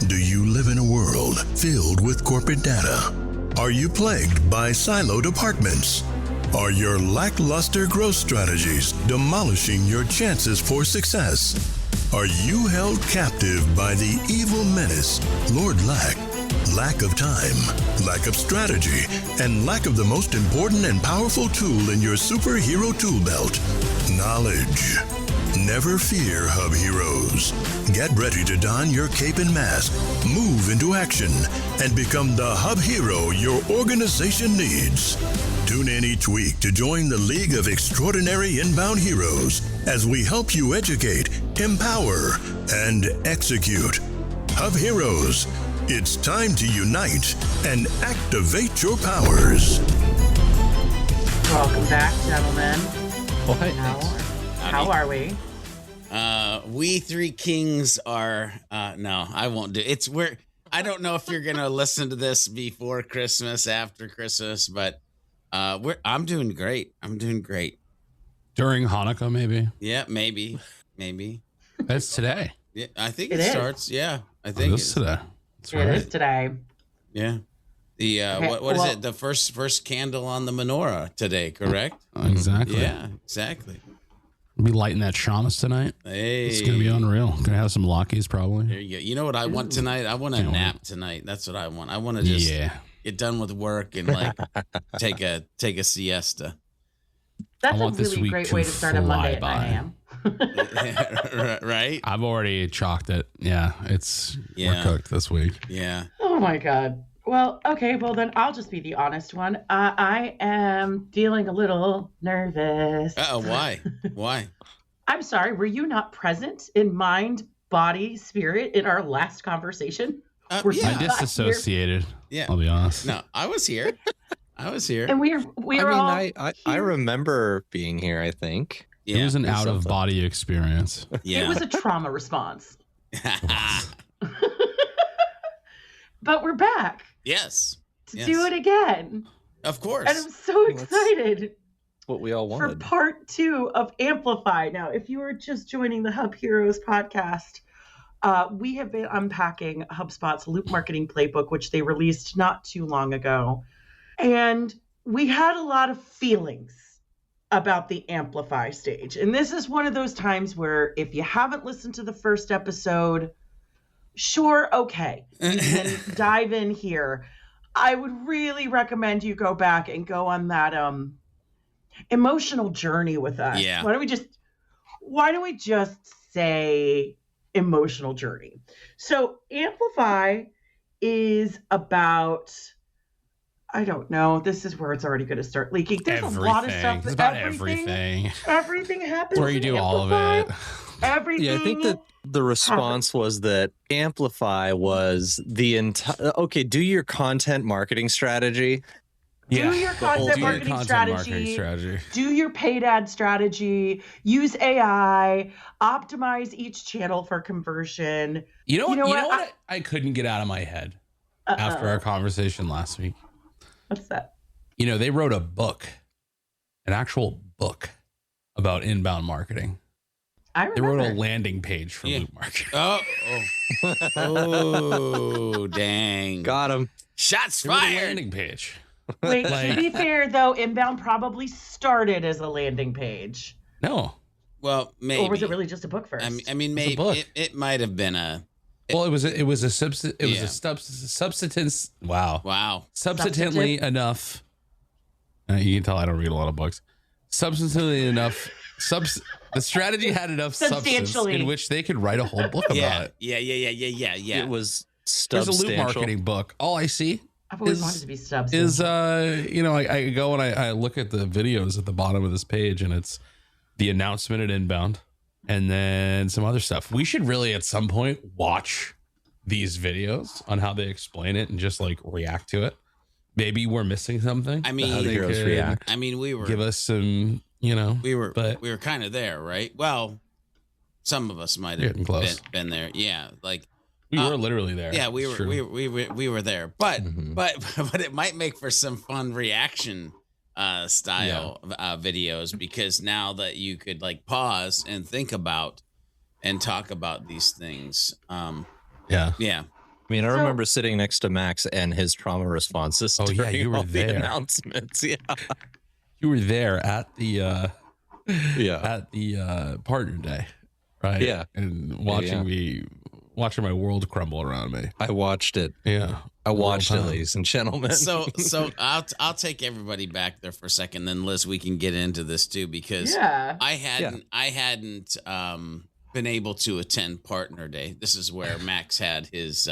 Do you live in a world filled with corporate data? Are you plagued by siloed departments? Are your lackluster growth strategies demolishing your chances for success? Are you held captive by the evil menace, Lord Lack? Lack of time, lack of strategy, and lack of the most important and powerful tool in your superhero tool belt, knowledge. Never fear, Hub Heroes. Get ready to don your cape and mask, move into action, and become the Hub Hero your organization needs. Tune in each week to join the League of Extraordinary Inbound Heroes as we help you educate, empower, and execute. Hub Heroes, it's time to unite and activate your powers. Welcome back, gentlemen. Oh, hi. How are we? We three kings are no, I won't do it's I don't know if you're gonna listen to this before Christmas, after Christmas, but I'm doing great. During Hanukkah, maybe. Yeah, maybe. That's today. Yeah, I think It it is. starts. Yeah, I think It is today. That's It right. is today. Yeah. The Okay, what is well- it? The first candle on the menorah today, correct? Exactly. Yeah, exactly. We'll be lighting that shamus tonight. Hey, It's going to be unreal. Going to have some Lockies There probably. you go. You know what I want tonight? I want a Can't wait. nap tonight. That's what I want. I want to just Yeah. get done with work and like take a siesta. That's a want this really week great to way to start a Monday at fly 9 a.m. Right? I've already chalked it. Yeah. Yeah. We're cooked this week. Yeah. Oh my God. Well, okay. Well, then I'll just be the honest one. I am feeling a little nervous. Why? Why? I'm sorry. Were you not present in mind, body, spirit in our last conversation? We're Yeah. I disassociated. Yeah. I'll be honest. No, I was here. And we were all. I remember being here, I think. Yeah. It was an There's out of something. body experience. Yeah. It was a trauma response. But we're back Yes. to Yes. do it again. Of course. And I'm so excited What we all for wanted. part 2 of Amplify. Now, if you are just joining the Hub Heroes podcast, we have been unpacking HubSpot's Loop Marketing Playbook, which they released not too long ago. And we had a lot of feelings about the Amplify stage. And this is one of those times where if you haven't listened to the first episode, sure, okay, you can dive in here. I would really recommend you go back and go on that emotional journey with us. Yeah. Why don't we just say emotional journey? So Amplify is about, I don't know, this is where it's already going to start leaking. There's a lot of stuff. It's about everything. Everything happens. Where you in do all of Amplify. it. Everything. Yeah, I think that the response was that Amplify was the entire. Okay, do your content marketing strategy. Do your content Do your marketing content marketing strategy. strategy. Do your paid ad strategy. Use AI. Optimize each channel for conversion. You know You know what what? I couldn't get out of my head after our conversation last week? What's that? You know, they wrote a book, an actual book about inbound marketing. I They remember. wrote a landing page for Yeah. Loop Marketing. Oh, dang. Got him. Shots They wrote a fired. landing page. Wait, Like- to be fair, though, Inbound probably started as a landing page. No. Well, maybe. Or was it really just a book first? I mean, maybe book. it might have been a Well, it was a Yeah. substance. Wow. wow. Substantially enough. You can tell I don't read a lot of books. Substantially enough. The strategy had enough substance Substantially. in which they could write a whole book about Yeah. it. Yeah. It was There's a loop substantial. marketing book. All I see I've always is- wanted to be substance. I go and I look at the videos at the bottom of this page, and it's the announcement at Inbound and then some other stuff. We should really at some point watch these videos on how they explain it and just like react to it. Maybe we're missing something. I mean, How they Heroes could react. I mean, we were give us some, we were but kind of there, right? Well, some of us might have Getting close. been there. Yeah, like we were literally there. yeah, we It's were true. we were there. But Mhm. but it might make for some fun reaction style videos, because now that you could like pause and think about and talk about these things. Yeah. Yeah. I mean, I So- remember sitting next to Max and his trauma responses. Oh, yeah, during you were all the there. announcements. Yeah. You were there at the Yeah. at the partner day, right? Yeah. And watching my world crumble around me. I watched it. Yeah. I watched it, Real time. ladies and gentlemen. So I'll take everybody back there for a second, then Liz, we can get into this too, because Yeah. I hadn't been able to attend partner day. This is where Max had his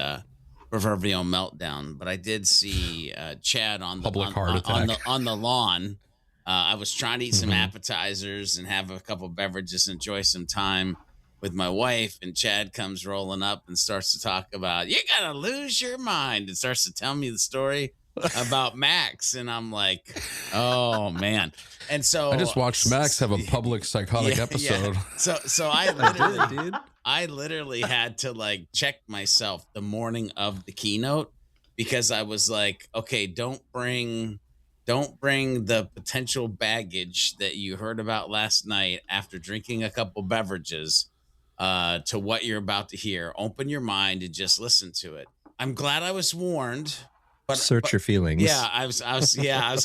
proverbial meltdown, but I did see Chad on the Public heart attack. on the lawn. I was trying to eat some appetizers and have a couple beverages, enjoy some time with my wife, and Chad comes rolling up and starts to talk about, "You're gonna lose your mind," and starts to tell me the story about Max, and I'm like, oh man. And so I just watched Max have a public psychotic episode. Yeah. So I literally had to like check myself the morning of the keynote, because I was like, okay, don't bring the potential baggage that you heard about last night after drinking a couple beverages to what you're about to hear. Open your mind and just listen to it. I'm glad I was warned. But your feelings. Yeah, I was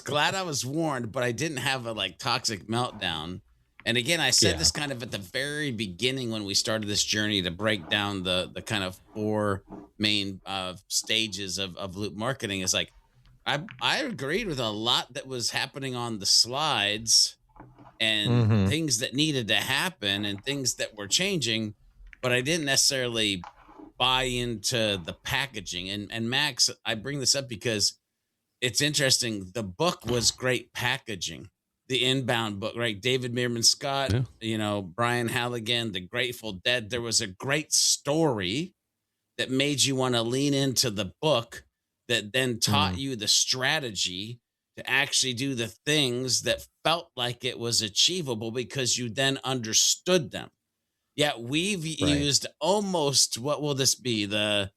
glad I was warned, but I didn't have a like toxic meltdown. And again, I said this kind of at the very beginning when we started this journey to break down the kind of 4 main stages of loop marketing. Is like I agreed with a lot that was happening on the slides and things that needed to happen and things that were changing, but I didn't necessarily buy into the packaging. And Max, I bring this up because it's interesting. The book was great packaging. The Inbound book, right? David Meerman Scott, Brian Halligan, The Grateful Dead. There was a great story that made you want to lean into the book, that then taught you the strategy to actually do the things that felt like it was achievable because you then understood them. Yeah, we've used almost, what will this be, the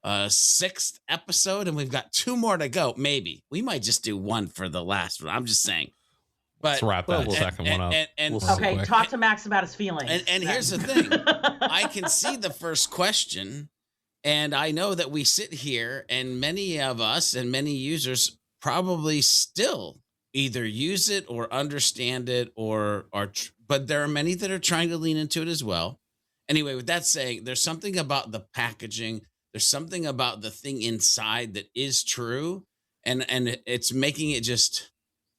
6th episode, and we've got 2 more to go. Maybe we might just do 1 for the last one. I'm just saying. But Let's wrap that second one up. Okay, talk to Max about his feelings. And here's the thing. I can see the first question, and I know that we sit here, and many of us and many users probably still either use it or understand it or are, but there are many that are trying to lean into it as well. Anyway, with that saying, there's something about the packaging. There's something about the thing inside that is true. And it's making it just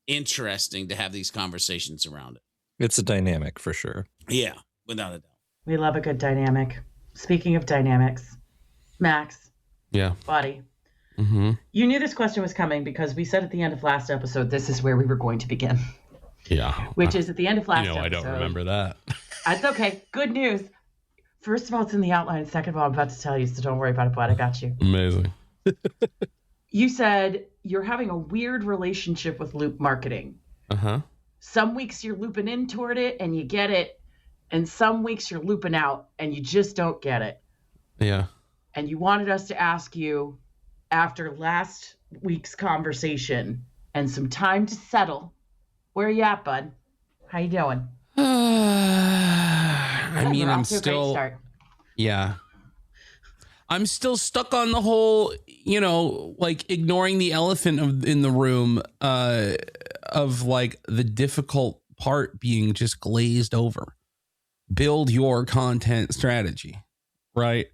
interesting to have these conversations around it. It's a dynamic for sure. Yeah, without a doubt. We love a good dynamic. Speaking of dynamics, Max. Yeah. Buddy. Mm-hmm. You knew this question was coming because we said at the end of last episode, this is where we were going to begin. Yeah. Which is at the end of last episode. I don't remember that. That's okay. Good news. First of all, it's in the outline. Second of all, I'm about to tell you, so don't worry about it, bud. I got you. Amazing. You said you're having a weird relationship with loop marketing. Uh-huh. Some weeks you're looping in toward it and you get it. And some weeks you're looping out and you just don't get it. Yeah. And you wanted us to ask you, after last week's conversation and some time to settle, where you at, bud? How you doing? I mean, I'm still, yeah. I'm still stuck on the whole, like ignoring the elephant in the room of like the difficult part being just glazed over. Build your content strategy, right?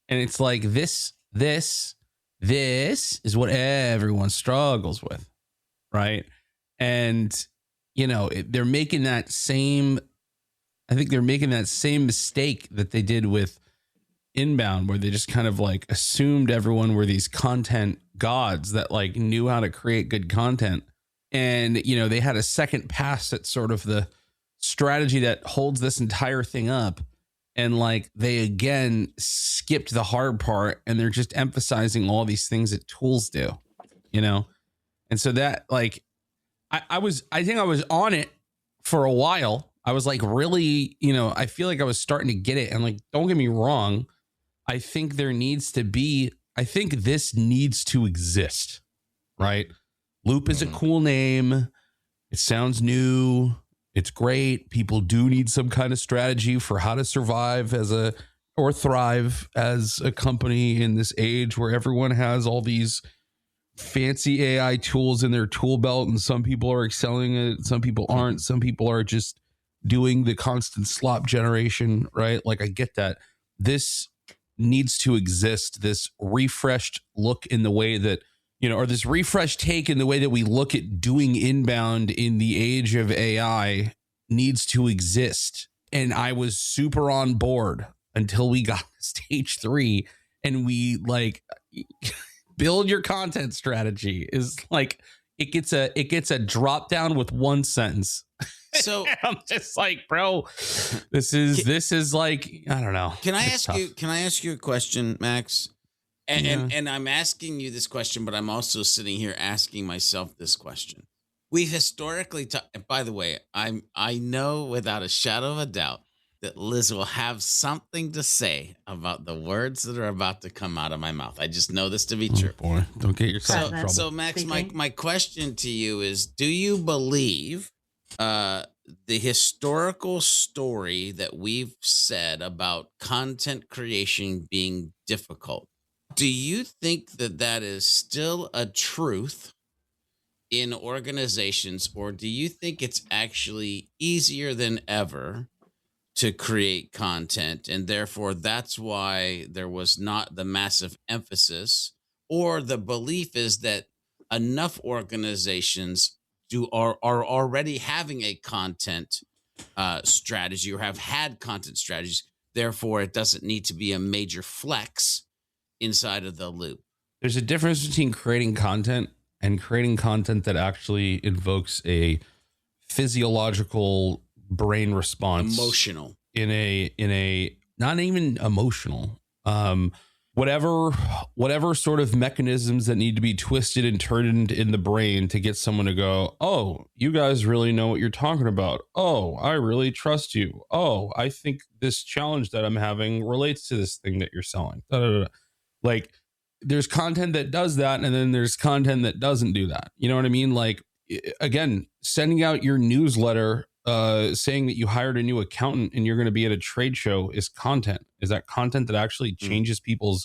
And it's like this is what everyone struggles with, right? And, they're making that same, I think they're making that same mistake that they did with Inbound, where they just kind of like assumed everyone were these content gods that like knew how to create good content. And, they had a second pass at sort of the strategy that holds this entire thing up. And like they again skipped the hard part, and they're just emphasizing all these things that tools do, And so that like I think I was on it for a while. I was like really, I feel like I was starting to get it. And like, don't get me wrong. I think this needs to exist, right? Loop is a cool name. It sounds new. It's great. People do need some kind of strategy for how to survive as a or thrive as a company in this age where everyone has all these fancy AI tools in their tool belt, and some people are excelling it, some people aren't, some people are just doing the constant slop generation, right? Like, I get that. This needs to exist, this refreshed look in the way that, or this refreshed take in the way that we look at doing inbound in the age of AI needs to exist. And I was super on board until we got to stage 3, and we build your content strategy is like, it gets a drop down with one sentence. So I'm just like, bro, this is like, I don't know. Can I ask you a question, Max? And I'm asking you this question, but I'm also sitting here asking myself this question. We've historically by the way, I know without a shadow of a doubt that Liz will have something to say about the words that are about to come out of my mouth. I just know this to be true. Boy, don't get yourself in trouble. So Max, my question to you is, do you believe the historical story that we've said about content creation being difficult? Do you think that is still a truth in organizations, or do you think it's actually easier than ever to create content, and therefore that's why there was not the massive emphasis, or the belief is that enough organizations are already having a content strategy, or have had content strategies, therefore it doesn't need to be a major flex inside of the loop? There's a difference between creating content and creating content that actually invokes a physiological brain response, emotional, in a not even emotional, whatever sort of mechanisms that need to be twisted and turned in the brain to get someone to go, oh, you guys really know what you're talking about. Oh, I really trust you. Oh, I think this challenge that I'm having relates to this thing that you're selling. Da, da, da. Like, there's content that does that, and then there's content that doesn't do that. You know what I mean? Like, again, sending out your newsletter saying that you hired a new accountant and you're going to be at a trade show is content. Is that content that actually changes people's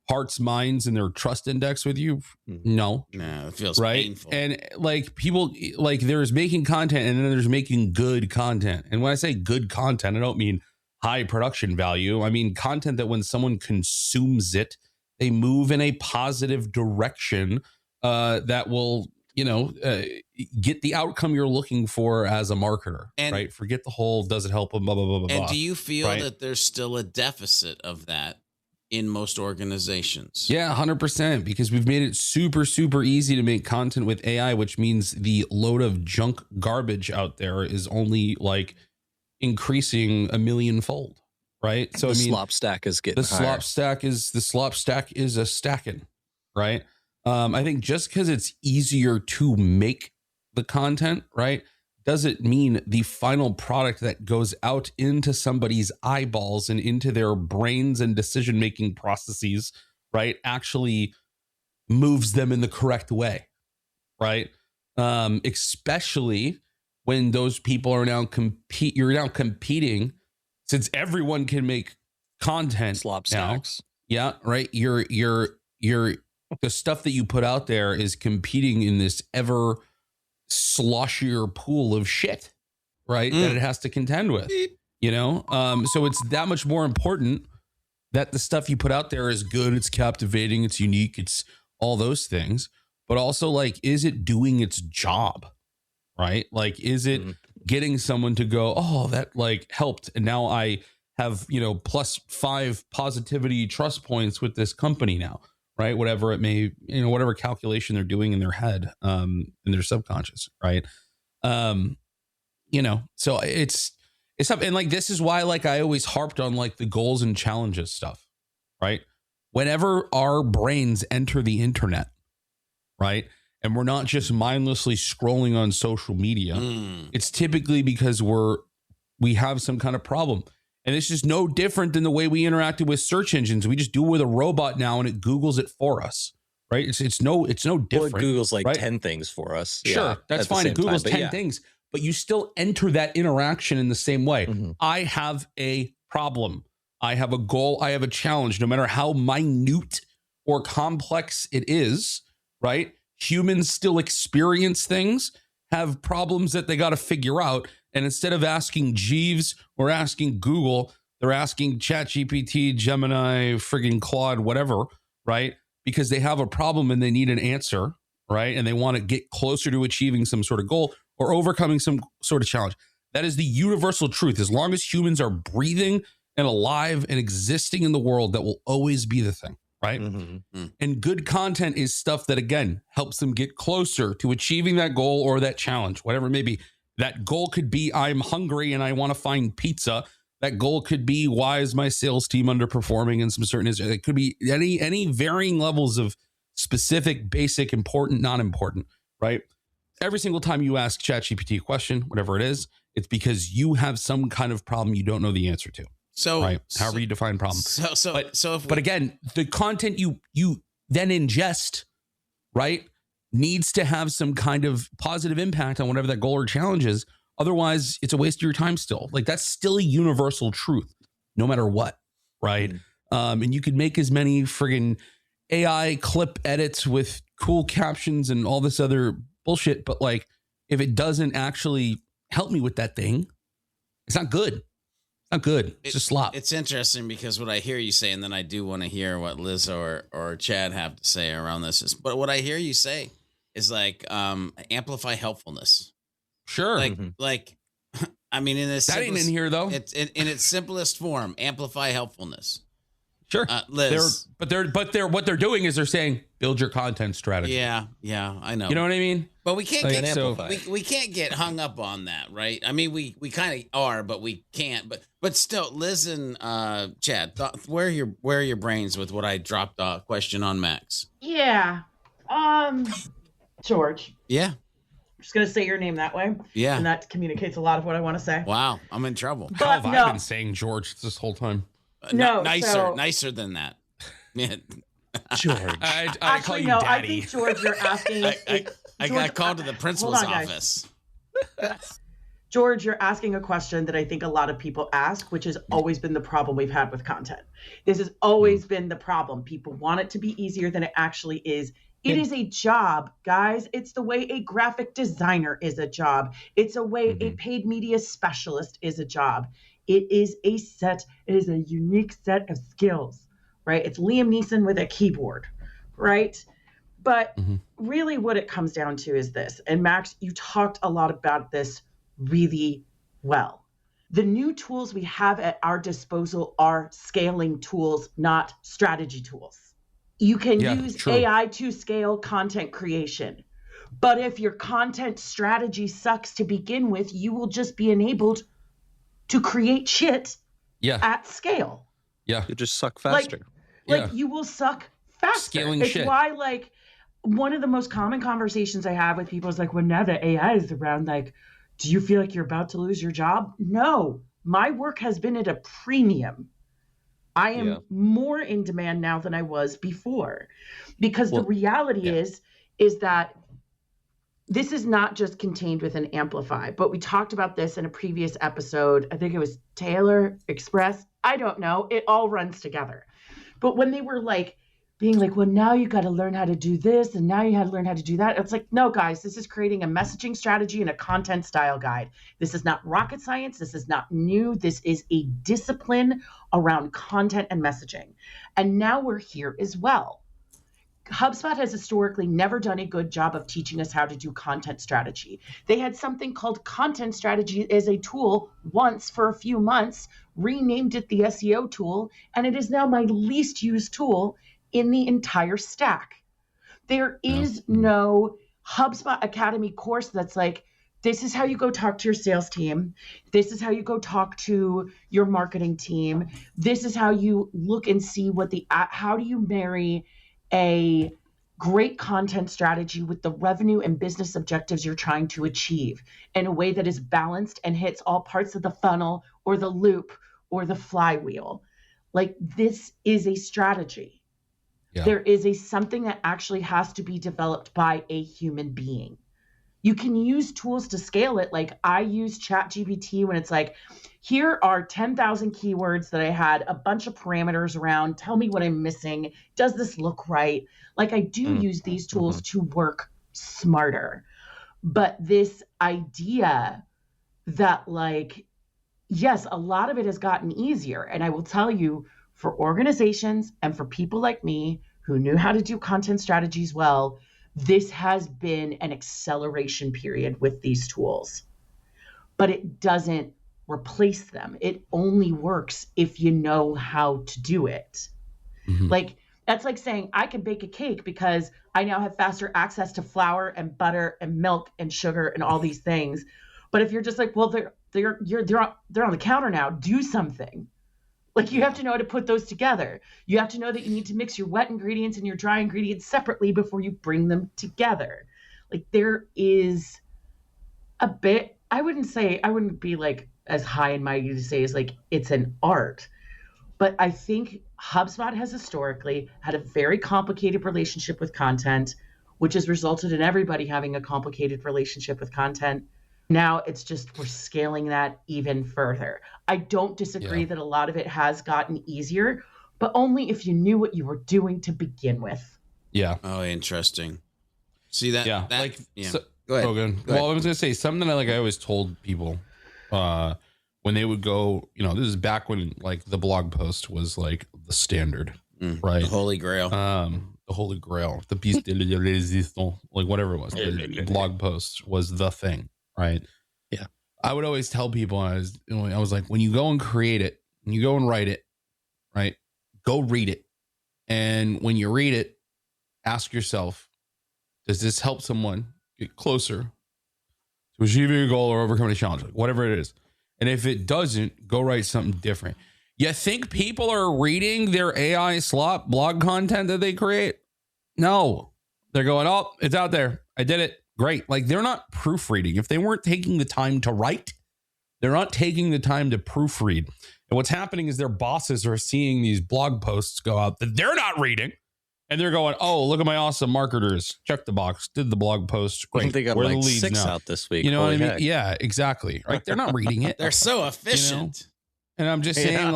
hearts, minds, and their trust index with you? No. No, it feels right. Painful. And like, people, like, there's making content, and then there's making good content. And when I say good content, I don't mean high production value. I mean content that when someone consumes it, they move in a positive direction that will, get the outcome you're looking for as a marketer, right? Forget the whole, does it help them, blah, blah, blah, blah. And do you feel that there's still a deficit of that in most organizations? Yeah, 100%, because we've made it super, super easy to make content with AI, which means the load of junk garbage out there is only like increasing a millionfold, right? So the slop stack is getting higher. The slop stack is a stacking, right? I think just because it's easier to make the content, right, doesn't mean the final product that goes out into somebody's eyeballs and into their brains and decision-making processes, right, actually moves them in the correct way, right? Especially when those people are now you're now competing, since everyone can make content. Slop now. stacks. Yeah, right. You're the stuff that you put out there is competing in this ever sloshier pool of shit, right? That it has to contend with, so it's that much more important that the stuff you put out there is good, it's captivating, it's unique, it's all those things, but also, like, is it doing its job, right? Like, is it getting someone to go, oh, that like helped, and now I have, +5 positivity trust points with this company now, right? Whatever it may, whatever calculation they're doing in their head, in their subconscious, right? So it's up. And like, this is why, like, I always harped on like the goals and challenges stuff, right? Whenever our brains enter the internet, right, and we're not just mindlessly scrolling on social media, it's typically because we have some kind of problem. And it's just no different than the way we interacted with search engines. We just do it with a robot now, and it Googles it for us, right? It's no different. Well, it Googles like right? 10 things for us. Sure, that's fine. It Googles 10 things, but you still enter that interaction in the same way. I have a problem. I have a goal. I have a challenge, no matter how minute or complex it is, right? Humans still experience things, have problems that they got to figure out. And instead of asking Jeeves or asking Google, they're asking ChatGPT, Gemini, friggin' Claude, whatever, right? Because they have a problem and they need an answer, right? And they want to get closer to achieving some sort of goal or overcoming some sort of challenge. That is the universal truth. As long as humans are breathing and alive and existing in the world, that will always be the thing, right? And good content is stuff that, again, helps them get closer to achieving that goal or that challenge, whatever it may be. That goal could be, I'm hungry and I want to find pizza. That goal could be, why is my sales team underperforming in some certain areas? It could be any varying levels of specific, basic, important, not important, right? Every single time you ask ChatGPT a question, whatever it is, it's because you have some kind of problem you don't know the answer to. So, right, however you define problem. But again, the content you then ingest, right, needs to have some kind of positive impact on whatever that goal or challenge is. Otherwise, it's a waste of your time still. Like, that's still a universal truth, no matter what, right? And you could make as many friggin' AI clip edits with cool captions and all this other bullshit, but like, if it doesn't actually help me with that thing, it's not good. It's not good. It's just slop. It's interesting because what I hear you say, and then I do want to hear what Liz or Chad have to say around this. But what I hear you say is like amplify helpfulness. Sure. Like, I mean, in this that ain't in here though. It's in its simplest form. Amplify helpfulness. Sure. Liz. What they're doing is they're saying build your content strategy. Yeah, I know. You know what I mean? But we can't we can't get hung up on that, right? I mean, we kind of are, but we can't. But still, Liz and Chad, where are your brains with what I dropped a question on Max? Yeah. George. Yeah. I'm just gonna say your name that way. Yeah. And that communicates a lot of what I want to say. Wow, I'm in trouble. How have I been saying George this whole time? Nicer than that. Yeah. George. I call you Daddy. I think, George, you're asking. I got called to the principal's office. George, you're asking a question that I think a lot of people ask, which has always been the problem we've had with content. This has always been the problem. People want it to be easier than it actually is. It is a job, guys. It's the way a graphic designer is a job. It's a way a paid media specialist is a job. It is a unique set of skills, right? It's Liam Neeson with a keyboard, right? But really what it comes down to is this. And Max, you talked a lot about this really well. The new tools we have at our disposal are scaling tools, not strategy tools. You can use AI to scale content creation. But if your content strategy sucks to begin with, you will just be enabled to create shit at scale. Yeah. You just suck faster. Like you will suck faster. Scaling it's shit. Why, like, one of the most common conversations I have with people is like, well, now that AI is around, like, do you feel like you're about to lose your job? No, my work has been at a premium. I am more in demand now than I was before, because the reality is that this is not just contained within Amplify, but we talked about this in a previous episode. I think it was Taylor Express. I don't know. It all runs together. But when they were like being like, well, now you got to learn how to do this and now you had to learn how to do that. It's like, no, guys, this is creating a messaging strategy and a content style guide. This is not rocket science. This is not new. This is a discipline around content and messaging. And now we're here as well. HubSpot has historically never done a good job of teaching us how to do content strategy. They had something called content strategy as a tool once for a few months, renamed it the SEO tool, and it is now my least used tool in the entire stack. There is no HubSpot Academy course that's like, this is how you go talk to your sales team. This is how you go talk to your marketing team. This is how you look and see how do you marry a great content strategy with the revenue and business objectives you're trying to achieve in a way that is balanced and hits all parts of the funnel or the loop or the flywheel. Like, this is a strategy. Yeah. There is something that actually has to be developed by a human being. You can use tools to scale it. Like I use ChatGPT when it's like, here are 10,000 keywords that I had a bunch of parameters around. Tell me what I'm missing. Does this look right? Like I do use these tools to work smarter. But this idea that like, yes, a lot of it has gotten easier. And I will tell you, for organizations and for people like me who knew how to do content strategies well, this has been an acceleration period with these tools. But it doesn't replace them. It only works if you know how to do it. Like, that's like saying I can bake a cake because I now have faster access to flour and butter and milk and sugar and all these things. But if you're just like, well, they're on the counter now, do something. Like you have to know how to put those together. You have to know that you need to mix your wet ingredients and your dry ingredients separately before you bring them together. Like there is a bit, I wouldn't be like as high and mighty to say as like it's an art. But I think HubSpot has historically had a very complicated relationship with content, which has resulted in everybody having a complicated relationship with content. Now it's just we're scaling that even further. I don't disagree that a lot of it has gotten easier, but only if you knew what you were doing to begin with. Yeah. Oh, interesting. See that? Yeah. That, like, yeah. So, Go ahead. Oh, good. Well, I was gonna say something that I always told people when they would go. This is back when like the blog post was like the standard, right? The Holy Grail. The Holy Grail, the piece de résistance, like whatever it was. The blog post was the thing, right? Yeah. I would always tell people, I was like, when you go and create it, when you go and write it, right? Go read it, and when you read it, ask yourself, does this help someone get closer to achieving a goal or overcoming a challenge, like whatever it is? And if it doesn't, go write something different. You think people are reading their AI slop blog content that they create? No, they're going, oh, it's out there. I did it. Great. Like they're not proofreading. If they weren't taking the time to write, they're not taking the time to proofread. And what's happening is their bosses are seeing these blog posts go out that they're not reading. And they're going, oh, look at my awesome marketers. Check the box. Did the blog post. Great. They got Where are like the leads 6 now? out this week. You know what I mean? Heck. Yeah, exactly. Right. They're not reading it. They're so efficient. And I'm just saying,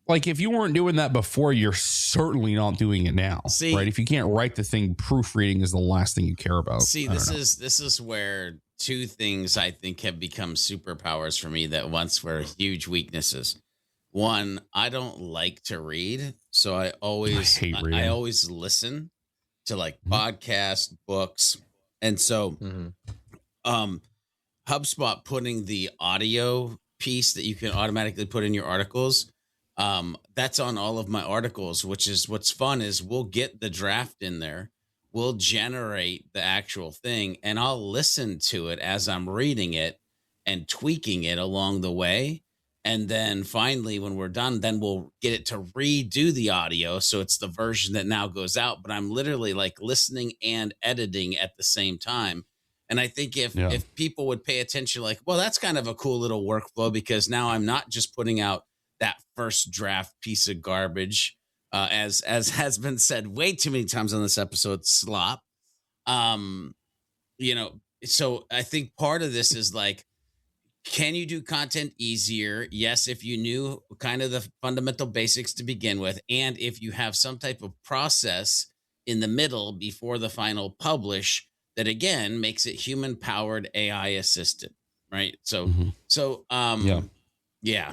like if you weren't doing that before, you're certainly not doing it now. See, right? If you can't write the thing, proofreading is the last thing you care about. See, this is where two things I think have become superpowers for me that once were huge weaknesses. One, I don't like to read, so I always listen to like podcasts, books, and so HubSpot putting the audio piece that you can automatically put in your articles. That's on all of my articles, which is what's fun is we'll get the draft in there. We'll generate the actual thing and I'll listen to it as I'm reading it and tweaking it along the way. And then finally, when we're done, then we'll get it to redo the audio. So it's the version that now goes out, but I'm literally like listening and editing at the same time. And I think if people would pay attention, like, well, that's kind of a cool little workflow because now I'm not just putting out that first draft piece of garbage, as has been said way too many times on this episode, slop. So I think part of this is like, can you do content easier? Yes, if you knew kind of the fundamental basics to begin with, and if you have some type of process in the middle before the final publish that again makes it human-powered AI assisted, right? So, yeah.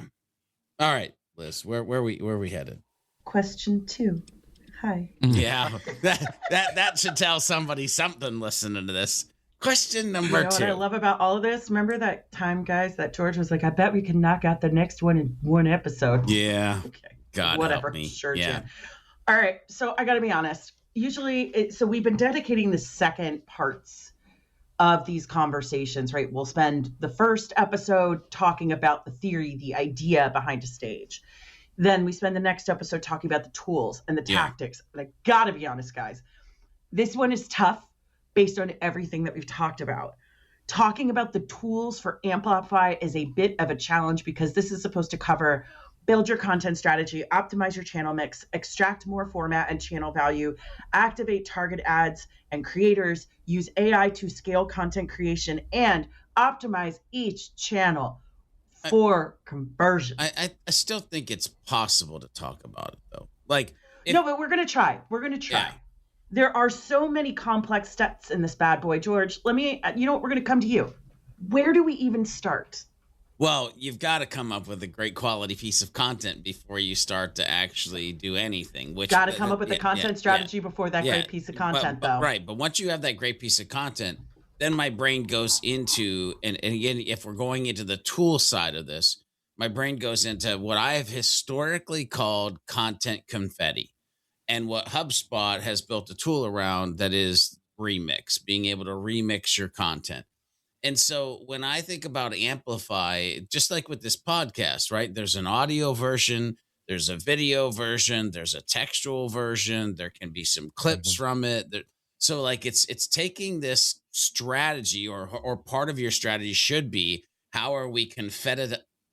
All right, Liz, where we headed? Question 2. Hi. Yeah, that should tell somebody something listening to this. Question number 2. What I love about all of this, remember that time, guys, that George was like, I bet we can knock out the next one in one episode. Yeah. Okay. God whatever. help me. Sure, yeah. Jim. All right. So I got to be honest. Usually, so we've been dedicating the second parts of these conversations, right? We'll spend the first episode talking about the theory, the idea behind a stage. Then we spend the next episode talking about the tools and the tactics. And I got to be honest, guys, this one is tough based on everything that we've talked about. Talking about the tools for Amplify is a bit of a challenge because this is supposed to cover Build your content strategy, optimize your channel mix, extract more format and channel value, activate target ads and creators, use AI to scale content creation, and optimize each channel for conversion. I still think it's possible to talk about it though. Like, no, but we're going to try. We're going to try. Yeah. There are so many complex steps in this bad boy, George. We're going to come to you. Where do we even start? Well, you've got to come up with a great quality piece of content before you start to actually do anything. Which got to come up with a content strategy before that great piece of content, though. Right, but once you have that great piece of content, then my brain goes into, and again, if we're going into the tool side of this, my brain goes into what I have historically called content confetti, and what HubSpot has built a tool around that is remix, being able to remix your content. And so when I think about Amplify, just like with this podcast, right? There's an audio version, there's a video version, there's a textual version, there can be some clips from it. So like it's taking this strategy or part of your strategy should be, how are we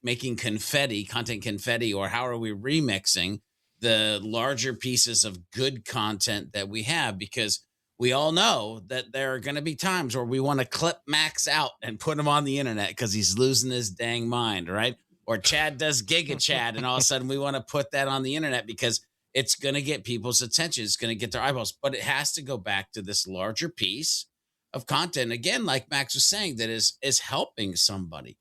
making content confetti, or how are we remixing the larger pieces of good content that we have? Because we all know that there are going to be times where we want to clip Max out and put him on the internet because he's losing his dang mind, right? Or Chad does Giga Chad, and all of a sudden we want to put that on the internet because it's going to get people's attention. It's going to get their eyeballs. But it has to go back to this larger piece of content, again, like Max was saying, that is helping somebody.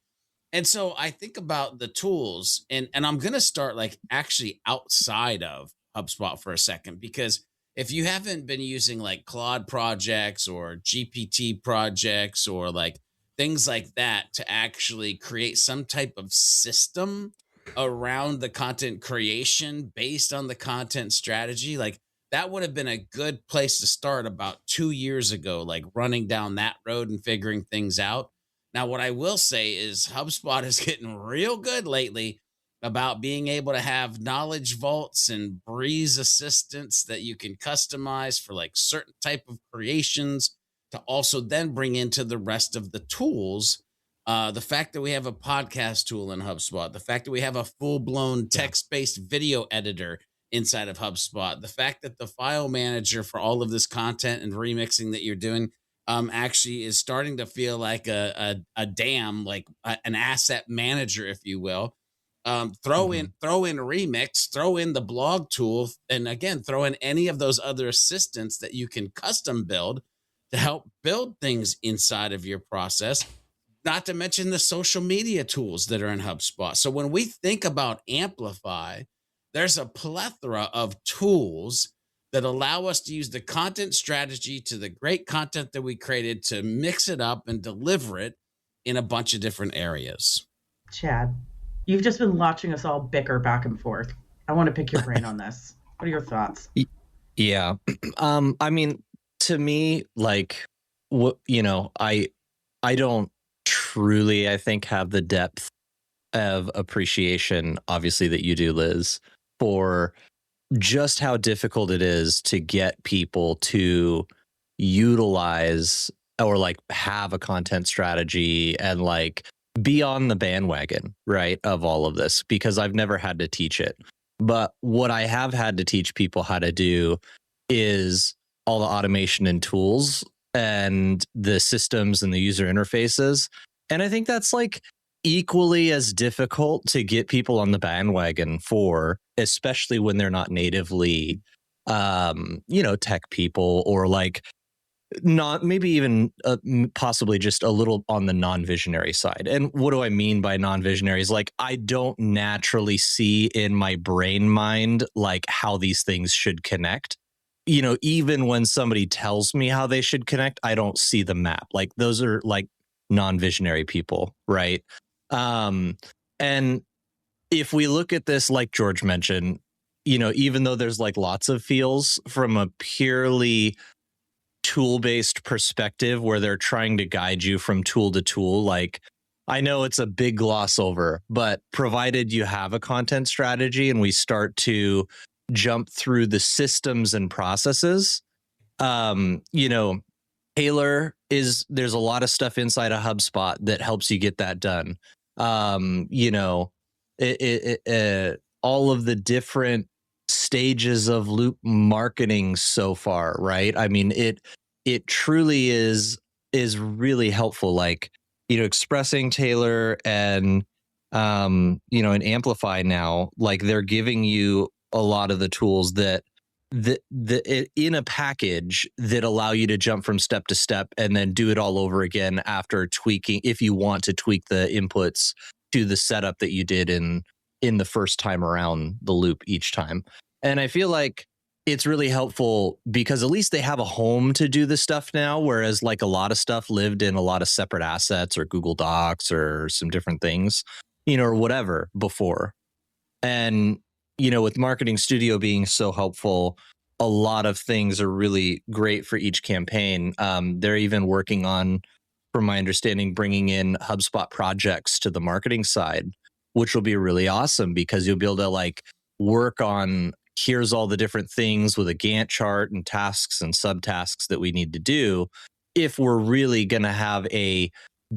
And so I think about the tools, and I'm going to start like actually outside of HubSpot for a second, because if you haven't been using like Claude projects or GPT projects or like things like that to actually create some type of system around the content creation based on the content strategy, like that would have been a good place to start about 2 years ago, like running down that road and figuring things out. Now, what I will say is HubSpot is getting real good lately about being able to have knowledge vaults and breeze assistants that you can customize for like certain type of creations to also then bring into the rest of the tools. The fact that we have a podcast tool in HubSpot, the fact that we have a full-blown text-based video editor inside of HubSpot, the fact that the file manager for all of this content and remixing that you're doing actually is starting to feel like a dam, like an asset manager, if you will. Throw in Remix, throw in the blog tool, and again, throw in any of those other assistants that you can custom build to help build things inside of your process, not to mention the social media tools that are in HubSpot. So when we think about Amplify, there's a plethora of tools that allow us to use the content strategy to the great content that we created to mix it up and deliver it in a bunch of different areas. Chad, you've just been watching us all bicker back and forth. I want to pick your brain on this. What are your thoughts? Yeah. I mean, to me, like, what, I don't truly, I think, have the depth of appreciation, obviously, that you do, Liz, for just how difficult it is to get people to utilize or like have a content strategy and like be on the bandwagon, right, of all of this, because I've never had to teach it. But what I have had to teach people how to do is all the automation and tools and the systems and the user interfaces. And I think that's like equally as difficult to get people on the bandwagon for, especially when they're not natively, tech people, or like not maybe even possibly just a little on the non-visionary side. And what do I mean by non-visionaries? Like, I don't naturally see in my brain mind like how these things should connect. Even when somebody tells me how they should connect, I don't see the map. Like, those are like non-visionary people, right? And if we look at this, like George mentioned, even though there's like lots of feels from a purely tool-based perspective where they're trying to guide you from tool to tool, like, I know it's a big gloss over, but provided you have a content strategy and we start to jump through the systems and processes, Taylor there's a lot of stuff inside of HubSpot that helps you get that done. all of the different stages of loop marketing so far, right? I mean, it truly is really helpful. Like, Expressing Taylor and and Amplify now, like they're giving you a lot of the tools that in a package that allow you to jump from step to step and then do it all over again after tweaking, if you want to tweak the inputs to the setup that you did in the first time around the loop each time. And I feel like it's really helpful because at least they have a home to do this stuff now, whereas like a lot of stuff lived in a lot of separate assets or Google Docs or some different things, or whatever before. And with Marketing Studio being so helpful, a lot of things are really great for each campaign. They're even working on, from my understanding, bringing in HubSpot projects to the marketing side, which will be really awesome because you'll be able to like work on, here's all the different things with a Gantt chart and tasks and subtasks that we need to do if we're really going to have a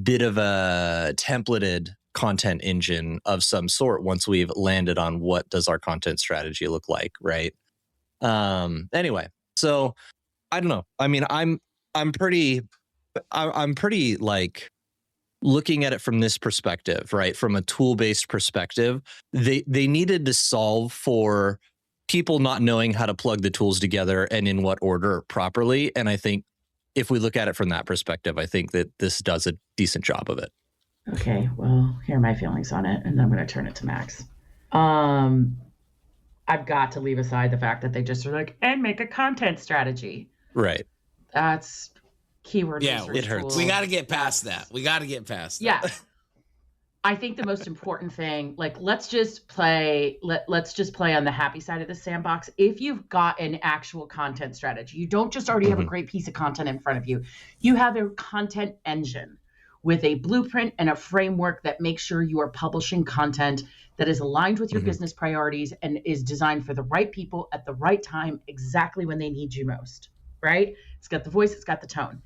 bit of a templated content engine of some sort once we've landed on what does our content strategy look like, right? Anyway, so I don't know. I mean, I'm pretty like looking at it from this perspective, right? From a tool-based perspective, they needed to solve for people not knowing how to plug the tools together and in what order properly. And I think if we look at it from that perspective, I think that this does a decent job of it. Okay, well, here are my feelings on it, and then I'm going to turn it to Max. I've got to leave aside the fact that they just are like, and make a content strategy. Right. That's keyword research it hurts. tool. We got to get past that. Yeah. I think the most important thing, like, let's just play on the happy side of the sandbox. If you've got an actual content strategy, you don't just already have a great piece of content in front of you. You have a content engine with a blueprint and a framework that makes sure you are publishing content that is aligned with your business priorities and is designed for the right people at the right time, exactly when they need you most, right? It's got the voice, it's got the tone.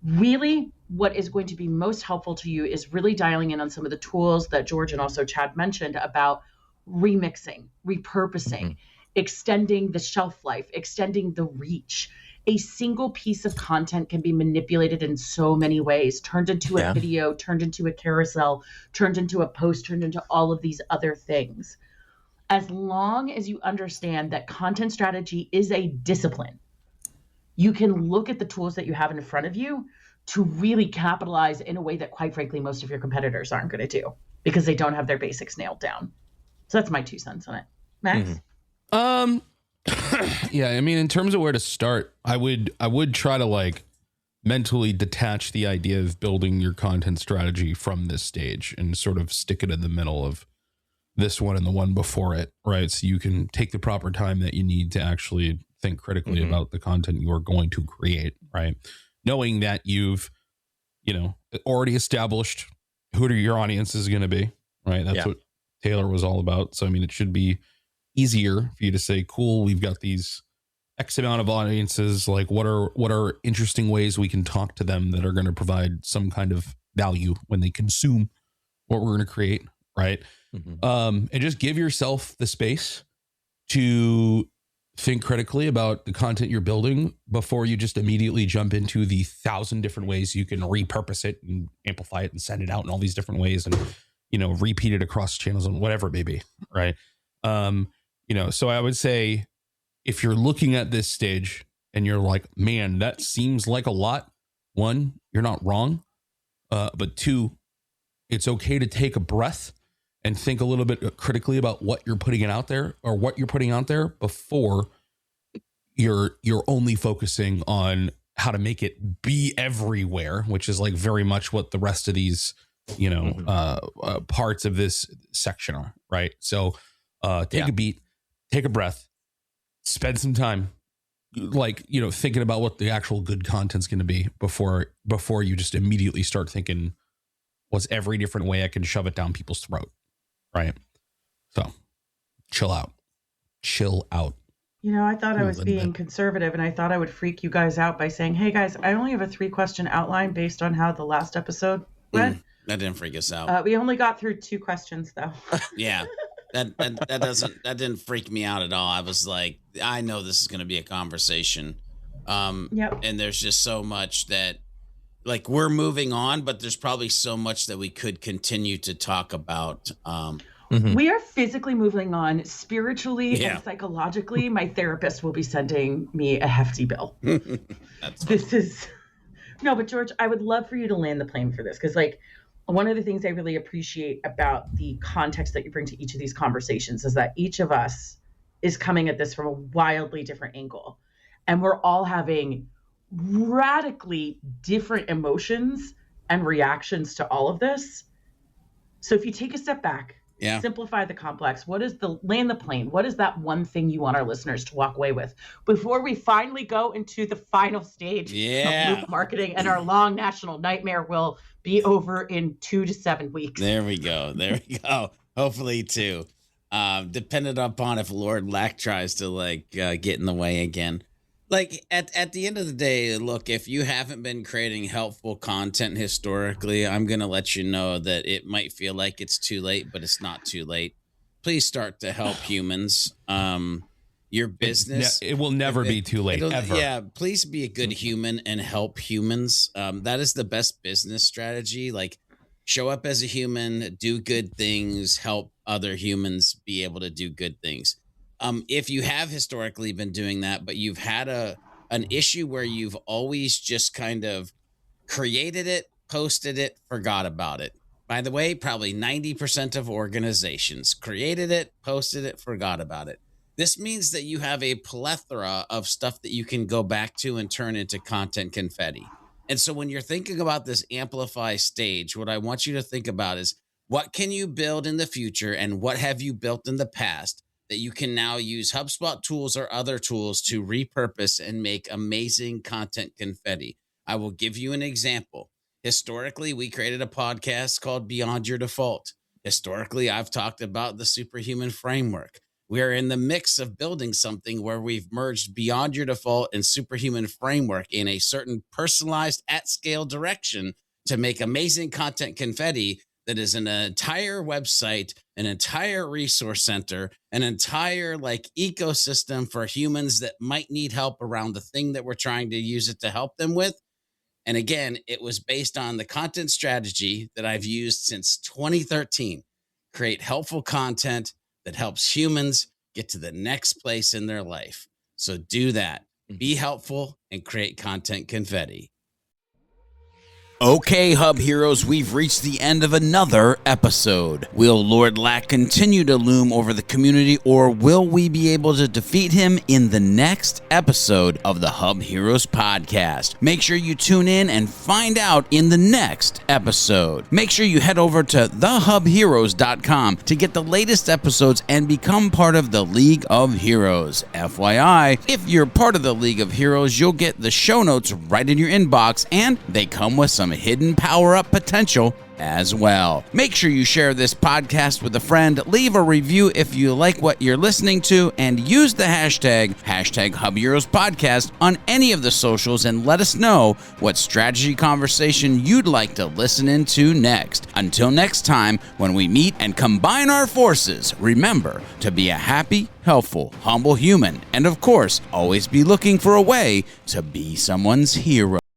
Really, what is going to be most helpful to you is really dialing in on some of the tools that George and also Chad mentioned about remixing, repurposing, extending the shelf life, extending the reach. A single piece of content can be manipulated in so many ways, turned into a video, turned into a carousel, turned into a post, turned into all of these other things. As long as you understand that content strategy is a discipline, you can look at the tools that you have in front of you to really capitalize in a way that, quite frankly, most of your competitors aren't going to do because they don't have their basics nailed down. So that's my 2 cents on it. Max? Yeah, I mean, in terms of where to start, I would try to like mentally detach the idea of building your content strategy from this stage and sort of stick it in the middle of this one and the one before it, right? So you can take the proper time that you need to actually think critically about the content you are going to create, right? Knowing that you've, already established who your audience is going to be, right? That's what Taylor was all about. So, I mean, it should be easier for you to say, cool, we've got these X amount of audiences. Like, what are interesting ways we can talk to them that are going to provide some kind of value when they consume what we're going to create, right? And just give yourself the space to think critically about the content you're building before you just immediately jump into the 1,000 different ways you can repurpose it and amplify it and send it out in all these different ways and, repeat it across channels and whatever it may be, right? So I would say if you're looking at this stage and you're like, man, that seems like a lot. 1, you're not wrong. But 2, it's okay to take a breath and think a little bit critically about what you're putting out there before you're only focusing on how to make it be everywhere, which is like very much what the rest of these, parts of this section are, right? So take a beat, take a breath, spend some time, thinking about what the actual good content's going to be before you just immediately start thinking, what's every different way I can shove it down people's throat, right? So chill out. I thought I was being conservative, and I thought I would freak you guys out by saying, hey guys, I only have a 3-question outline based on how the last episode went. That didn't freak us out. We only got through 2 questions though. Yeah. That didn't freak me out at all. I was like, I know this is going to be a conversation. Yep. And there's just so much that, like, we're moving on, but there's probably so much that we could continue to talk about. We are physically moving on. Spiritually Yeah. and psychologically, my therapist will be sending me a hefty bill. This is no, but George, I would love for you to land the plane for this, because like one of the things I really appreciate about the context that you bring to each of these conversations is that each of us is coming at this from a wildly different angle, and we're all having radically different emotions and reactions to all of this. So if you take a step back, Yeah. simplify the complex, what is the land the plane? What is that one thing you want our listeners to walk away with before we finally go into the final stage Yeah. of loop marketing, and our long national nightmare will be over in 2 to 7 weeks? There we go. Hopefully too. Dependent upon if Lord Lack tries to get in the way again. Like at the end of the day, look, if you haven't been creating helpful content historically, I'm going to let you know that it might feel like it's too late, but it's not too late. Please start to help humans. Your business. It will never be too late, ever. Yeah, please be a good human and help humans. That is the best business strategy. Like, show up as a human, do good things, help other humans be able to do good things. If you have historically been doing that, but you've had an issue where you've always just kind of created it, posted it, forgot about it. By the way, probably 90% of organizations created it, posted it, forgot about it. This means that you have a plethora of stuff that you can go back to and turn into content confetti. And so when you're thinking about this Amplify stage, what I want you to think about is, what can you build in the future, and what have you built in the past that you can now use HubSpot tools or other tools to repurpose and make amazing content confetti. I will give you an example. Historically, we created a podcast called Beyond Your Default. Historically, I've talked about the Superhuman Framework. We are in the mix of building something where we've merged Beyond Your Default and Superhuman Framework in a certain personalized at-scale direction to make amazing content confetti that is an entire website, an entire resource center, an entire ecosystem for humans that might need help around the thing that we're trying to use it to help them with. And again, it was based on the content strategy that I've used since 2013. Create helpful content that helps humans get to the next place in their life. So do that. Be helpful and create content confetti. Okay, Hub Heroes, we've reached the end of another episode. Will Lord Lack continue to loom over the community, or will we be able to defeat him in the next episode of the Hub Heroes Podcast? Make sure you tune in and find out in the next episode. Make sure you head over to thehubheroes.com to get the latest episodes and become part of the League of Heroes. FYI, if you're part of the League of Heroes, you'll get the show notes right in your inbox, and they come with some hidden power-up potential as well. Make sure you share this podcast with a friend, leave a review if you like what you're listening to, and use the hashtag HubHeroes Podcast on any of the socials, and let us know what strategy conversation you'd like to listen into next. Until next time, when we meet and combine our forces, remember to be a happy, helpful, humble human, and of course, always be looking for a way to be someone's hero.